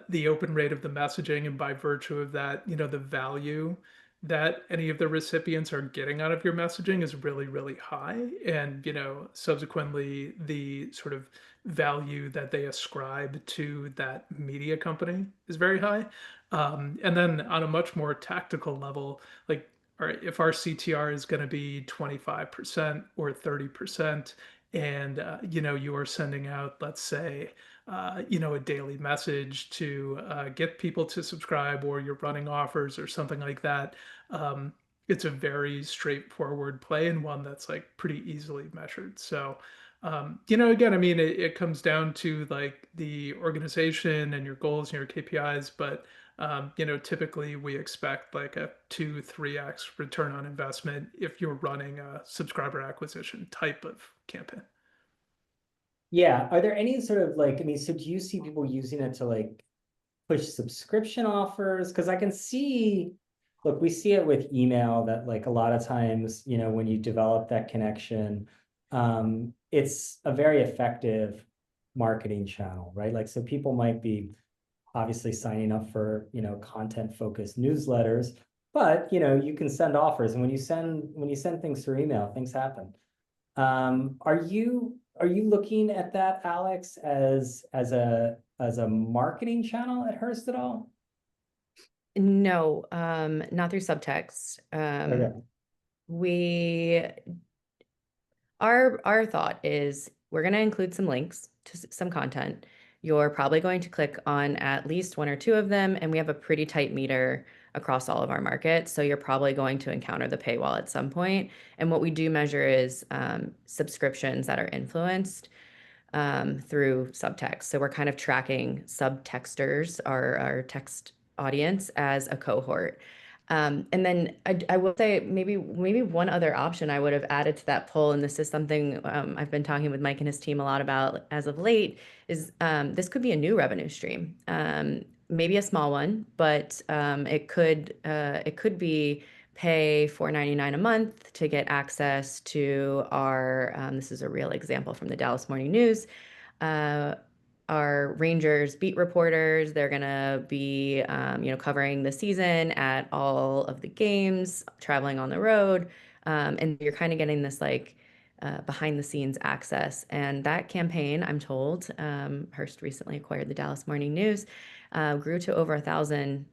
the open rate of the messaging, and by virtue of that, the value that any of the recipients are getting out of your messaging is really, really high. And, subsequently, the sort of value that they ascribe to that media company is very high. And then on a much more tactical level, like, all right, if our CTR is going to be 25% or 30%, and you are sending out, let's say, a daily message to get people to subscribe, or you're running offers or something like that. It's a very straightforward play, and one that's like pretty easily measured. So, again, I mean, it comes down to like the organization and your goals and your KPIs, but typically we expect like a 2-3x return on investment if you're running a subscriber acquisition type of campaign. Yeah. Are there any sort of like, I mean, so do you see people using it to like push subscription offers? Because I can see, look, we see it with email that like a lot of times, when you develop that connection, it's a very effective marketing channel, right? Like, so people might be obviously signing up for, content focused newsletters, but, you can send offers. And when you send things through email, things happen. Are you looking at that, Alex, as a marketing channel at Hearst at all? No, not through Subtext. Okay. Our thought is we're going to include some links to some content. You're probably going to click on at least one or two of them, and we have a pretty tight meter across all of our markets. So you're probably going to encounter the paywall at some point. And what we do measure is subscriptions that are influenced through Subtext. So we're kind of tracking subtexters, our text audience, as a cohort. And then I will say maybe one other option I would have added to that poll, and this is something I've been talking with Mike and his team a lot about as of late, is this could be a new revenue stream. Maybe a small one, but it could be pay $4.99 a month to get access to our, this is a real example from the Dallas Morning News, our Rangers beat reporters. They're gonna be, covering the season at all of the games, traveling on the road, and you're kind of getting this like behind the scenes access. And that campaign, I'm told, Hearst recently acquired the Dallas Morning News, grew to over 1,000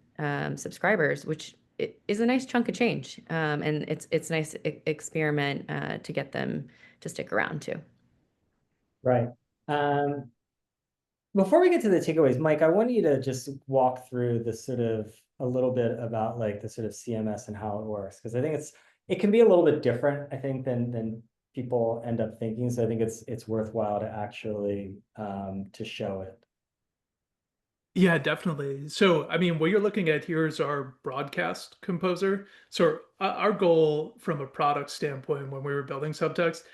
subscribers, which is a nice chunk of change, and it's nice experiment to get them to stick around too. Right. Before we get to the takeaways, Mike, I want you to just walk through the sort of a little bit about like the sort of CMS and how it works, because I think it can be a little bit different, I think, than people end up thinking. So I think it's worthwhile to actually to show it. Yeah, definitely. So, I mean, what you're looking at here is our broadcast composer. So, our goal from a product standpoint when we were building Subtext,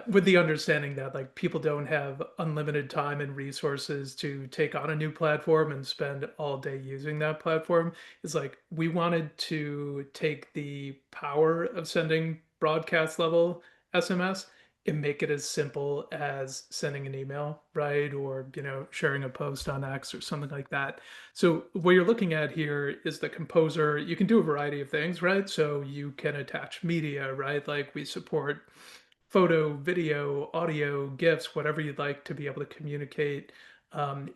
with the understanding that like people don't have unlimited time and resources to take on a new platform and spend all day using that platform, is like we wanted to take the power of sending broadcast level SMS and make it as simple as sending an email, right? Or, sharing a post on X or something like that. So what you're looking at here is the composer. You can do a variety of things, right? So you can attach media, right? Like we support photo, video, audio, GIFs, whatever you'd like to be able to communicate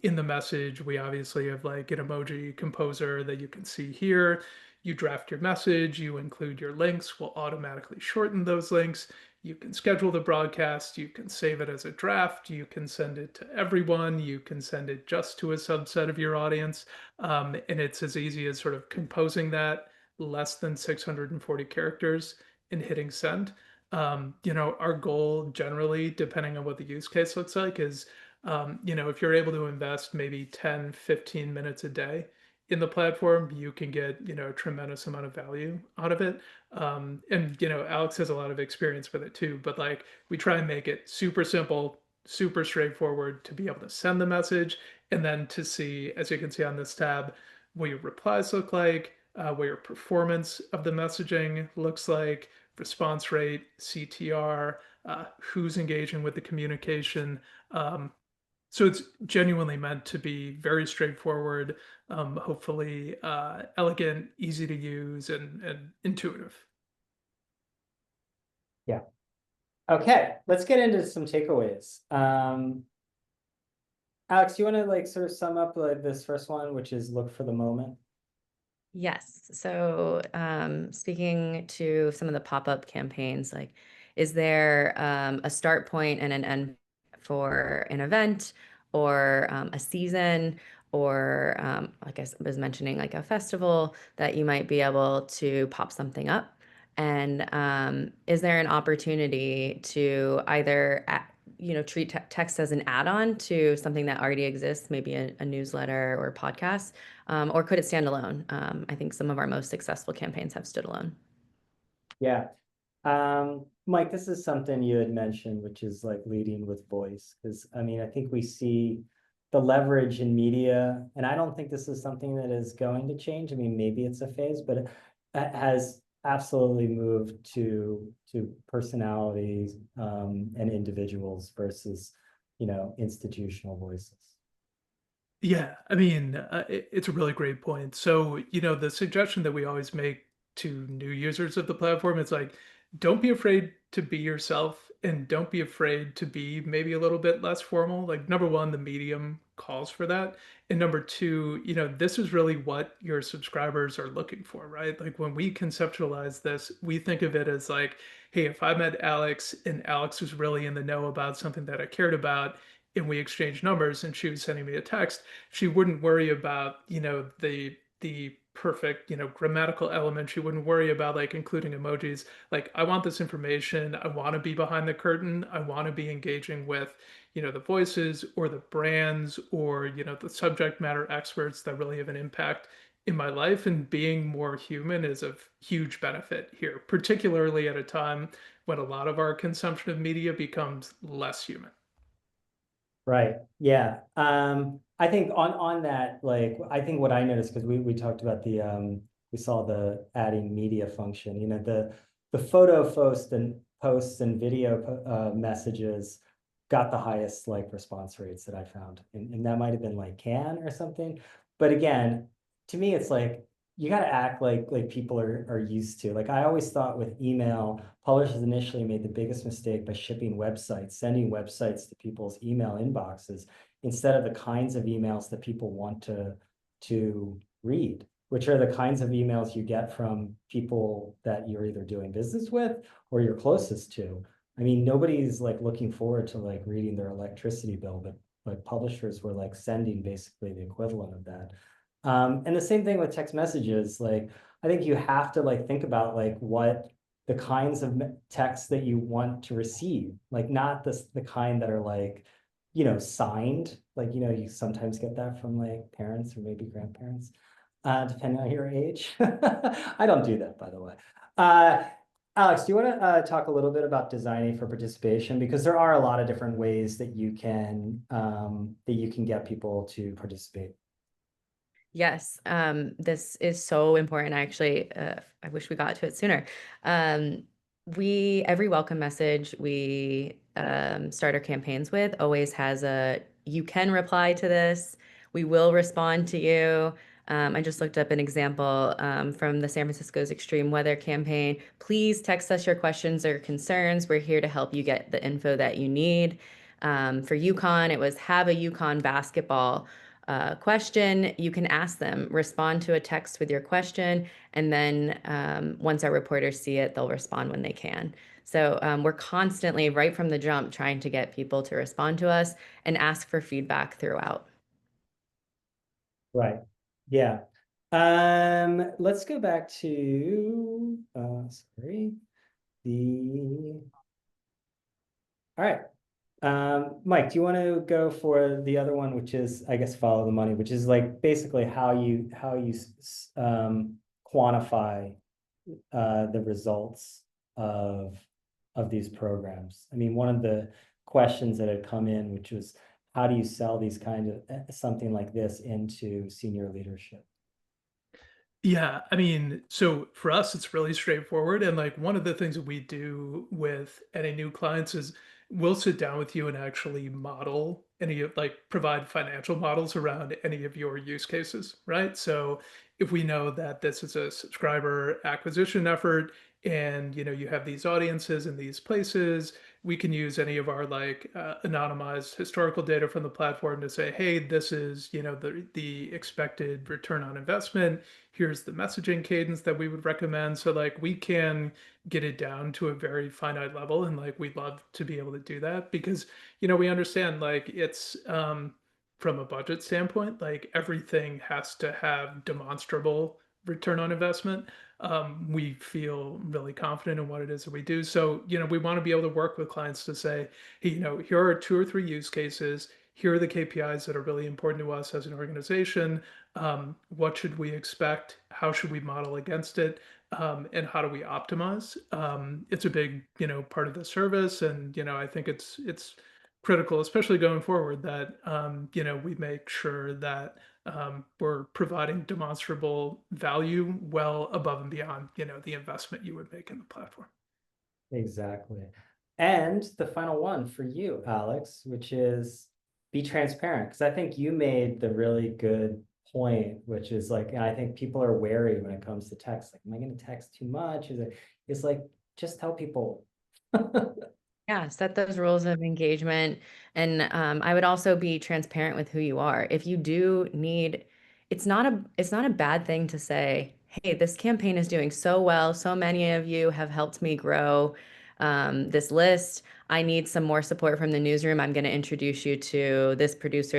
in the message. We obviously have like an emoji composer that you can see here. You draft your message, you include your links, we'll automatically shorten those links. You can schedule the broadcast, you can save it as a draft, you can send it to everyone, you can send it just to a subset of your audience. And it's as easy as sort of composing that less than 640 characters and hitting send. Our goal generally, depending on what the use case looks like, is, if you're able to invest maybe 10, 15 minutes a day in the platform, you can get, a tremendous amount of value out of it. And Alex has a lot of experience with it too, but like we try and make it super simple, super straightforward to be able to send the message and then to see, as you can see on this tab, what your replies look like, what your performance of the messaging looks like, response rate, CTR, who's engaging with the communication. So it's genuinely meant to be very straightforward, hopefully elegant, easy to use, and intuitive. Yeah. Okay, let's get into some takeaways. Alex, do you want to like sort of sum up like this first one, which is look for the moment? Yes. So, speaking to some of the pop-up campaigns, like, is there a start point and an end for an event or a season or, like I was mentioning, like a festival that you might be able to pop something up? And is there an opportunity to either, treat text as an add-on to something that already exists, maybe a newsletter or podcast? Or could it stand alone? I think some of our most successful campaigns have stood alone. Yeah. Mike, this is something you had mentioned, which is like leading with voice. Because I mean, I think we see the leverage in media, and I don't think this is something that is going to change. I mean, maybe it's a phase, but it has absolutely moved to personalities and individuals versus, institutional voices. Yeah, I mean, it's a really great point. So, the suggestion that we always make to new users of the platform is like, don't be afraid to be yourself and don't be afraid to be maybe a little bit less formal. Like, number one, the medium calls for that. And number two, this is really what your subscribers are looking for, right? Like, when we conceptualize this, we think of it as like, hey, if I met Alex and Alex was really in the know about something that I cared about, and we exchanged numbers and she was sending me a text, she wouldn't worry about, the perfect, grammatical element. She wouldn't worry about like including emojis. Like, I want this information. I want to be behind the curtain. I want to be engaging with, the voices or the brands or, the subject matter experts that really have an impact in my life. And being more human is of huge benefit here, particularly at a time when a lot of our consumption of media becomes less human. Right. Yeah. I think on that, like, I think what I noticed, because we talked about we saw the adding media function, the photo posts and video messages got the highest like response rates that I found. And that might have been like can or something. But again, to me, it's like you got to act like people are used to. Like I always thought with email, publishers initially made the biggest mistake by shipping websites, sending websites to people's email inboxes instead of the kinds of emails that people want to read, which are the kinds of emails you get from people that you're either doing business with or you're closest to. I mean, nobody's like looking forward to like reading their electricity bill, but publishers were like sending basically the equivalent of that. And the same thing with text messages. Like, I think you have to like think about like what the kinds of texts that you want to receive, like not the kind that are like, signed, like, you sometimes get that from like parents or maybe grandparents, depending on your age. I don't do that, by the way. Alex, do you want to talk a little bit about designing for participation? Because there are a lot of different ways that you can get people to participate. Yes, this is so important. Actually, I wish we got to it sooner. Every welcome message we start our campaigns with always has you can reply to this. We will respond to you. I just looked up an example from the San Francisco's extreme weather campaign. Please text us your questions or concerns. We're here to help you get the info that you need. For UConn, it was have a UConn basketball question. You can ask them, respond to a text with your question, and then once our reporters see it, they'll respond when they can. So we're constantly, right from the jump, trying to get people to respond to us and ask for feedback throughout. Right. Yeah. Let's go back to sorry. All right. Mike, do you want to go for the other one, which is, I guess, follow the money, which is like basically how you quantify the results of these programs? I mean, one of the questions that had come in, which was, how do you sell these kind of something like this into senior leadership? Yeah, I mean, so for us, it's really straightforward. And like one of the things that we do with any new clients is we'll sit down with you and actually model any of like provide financial models around any of your use cases, right? So if we know that this is a subscriber acquisition effort and you have these audiences in these places, we can use any of our like anonymized historical data from the platform to say, hey, this is the expected return on investment. Here's the messaging cadence that we would recommend. So like we can get it down to a very finite level, and like we'd love to be able to do that because we understand like it's from a budget standpoint, like everything has to have demonstrable return on investment. We feel really confident in what it is that we do. So, we want to be able to work with clients to say, hey, here are 2 or 3 use cases. Here are the KPIs that are really important to us as an organization. What should we expect? How should we model against it? And how do we optimize? It's a big, part of the service. And, I think it's critical, especially going forward, that, we make sure that we're providing demonstrable value well above and beyond, the investment you would make in the platform. Exactly. And the final one for you, Alex, which is be transparent. Because I think you made the really good point, which is like, and I think people are wary when it comes to text. Like, am I going to text too much? It's like, just tell people. Yeah, set those rules of engagement. And I would also be transparent with who you are. If you do need, it's not a bad thing to say, hey, this campaign is doing so well. So many of you have helped me grow this list. I need some more support from the newsroom. I'm going to introduce you to this producer,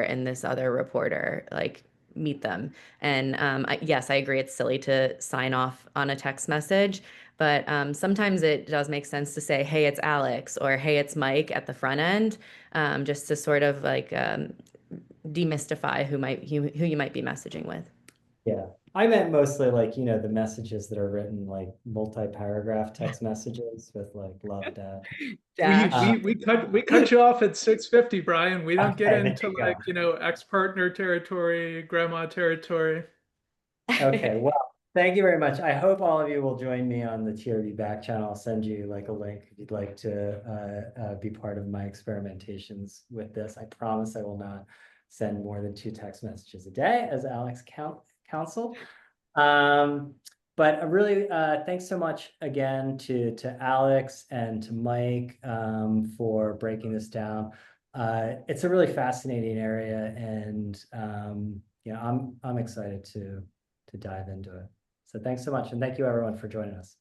and this other reporter. Like, meet them. And yes, I agree. It's silly to sign off on a text message. But sometimes it does make sense to say, hey, it's Alex, or hey, it's Mike at the front end, just to sort of like demystify who you might be messaging with. Yeah, I meant mostly like, the messages that are written like multi-paragraph text messages with like love, dad. We cut you off at 6:50, Brian. We don't get Okay, there into you like, go. ex-partner territory, grandma territory. Okay, well, thank you very much. I hope all of you will join me on the TRB back channel. I'll send you like a link if you'd like to be part of my experimentations with this. I promise I will not send more than 2 text messages a day, as Alex counseled. But really, thanks so much again to Alex and to Mike for breaking this down. It's a really fascinating area, and I'm excited to dive into it. So thanks so much, and thank you everyone for joining us.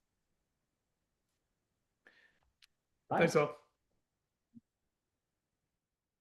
Bye. Thanks all.